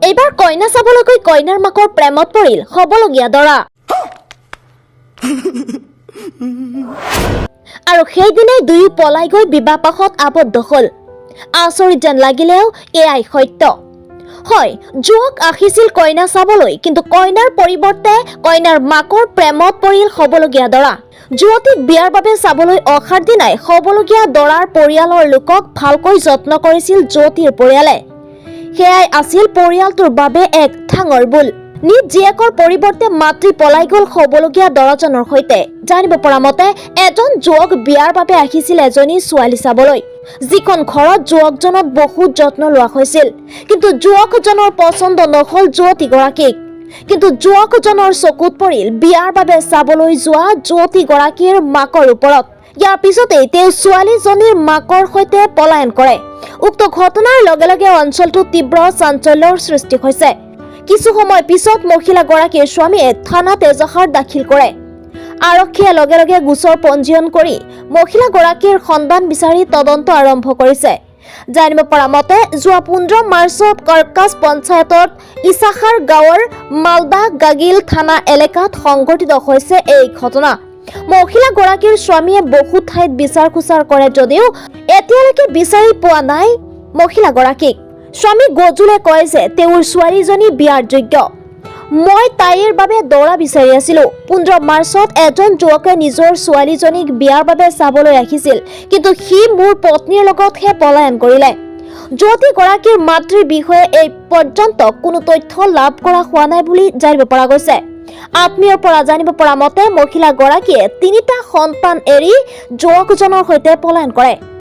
এইবাৰ কইনা চাবলৈ কইনাৰ মাকৰ প্ৰেমত পৰিল হবলগীয়া দৰা আৰু সেইদিনাই দুয়ো পলাই গৈ বিবাহপাশত আবদ্ধ হল। আচৰিত যেন লাগিলেও এয়াই সত্য। হয়, যুৱক আহিছিল কইনা চাবলৈ, কিন্তু কইনাৰ পৰিৱৰ্তে কইনাৰ মাকৰ প্ৰেমত পৰিল হবলগীয়া দৰা। যুৱতীক বিয়াৰ বাবে চাবলৈ অহাৰ দিনাই হবলগীয়া দৰাৰ পৰিয়ালৰ লোকক ভালকৈ যত্ন কৰিছিল যুৱতীৰ পৰিয়ালে। সেয়াই আছিল পৰিয়ালটোৰ বাবে এক ডাঙৰ ভুল। নিজ জীয়েকৰ পৰিৱৰ্তে মাতৃ পলাই গল হবলগীয়া দৰাজনৰ সৈতে। জানিব পৰা মতে এজন যুৱক বিয়াৰ বাবে আহিছিল এজনী ছোৱালী চাবলৈ, যিখন ঘৰত যুৱকজনক বহুত যত্ন লোৱা হৈছিল। কিন্তু যুৱকজনৰ পচন্দ নহল যুৱতীগৰাকীক। কিন্তু যুৱকজনৰ চকুত পৰিল বিয়াৰ বাবে চাবলৈ যোৱা যুৱতীগৰাকীৰ মাকৰ ওপৰত। ইয়াৰ পিছতেই তেওঁ ছোৱালীজনীৰ মাকৰ সৈতে পলায়ন কৰে। উক্ত ঘটনাৰ লগে লগে অঞ্চলটোত তীব্ৰ চাঞ্চল্যৰ সৃষ্টি হৈছে। কিছু সময় পিছত মহিলাগৰাকীৰ স্বামীয়ে থানাত এজাহাৰ দাখিল কৰে। আৰক্ষীয়ে লগে লগে গোচৰ পঞ্জীয়ন কৰি মহিলাগৰাকীৰ সন্ধান বিচাৰি তদন্ত আৰম্ভ কৰিছে। জানিব পৰা মতে যোৱা 15 মাৰ্চত কৰ্কাছ পঞ্চায়তৰ ইছাখাৰ গাঁৱৰ মালদা গাগিল থানা এলেকাত সংঘটিত হৈছে এই ঘটনা। মহিলাগৰাকীৰ স্বামীয়ে বহু ঠাইত বিচাৰ খোচাৰ কৰে যদিও এতিয়ালৈকে বিচাৰি পোৱা নাই মহিলাগৰাকীক। স্বামী গজুলে কয় যে তেওঁৰ ছোৱালীজনী বিয়াৰ যোগ্য। মই তাইৰ বাবে দৰা বিচাৰি আছিলো। 15 মাৰ্চত এজন যুৱকে নিজৰ ছোৱালীজনীক বিয়াৰ বাবে চাবলৈ আহিছিল, কিন্তু সি মোৰ পত্নীৰ লগতহে পলায়ন কৰিলে। যুৱতীগৰাকীৰ মাতৃৰ বিষয়ে এই পৰ্যন্ত কোনো তথ্য লাভ কৰা হোৱা নাই বুলি জানিব পৰা গৈছে। আত্মীয়ৰ পৰা জানিব পৰা মতে মহিলাগৰাকীয়ে 3টা সন্তান এৰি যুৱকজনৰ সৈতে পলায়ন কৰে।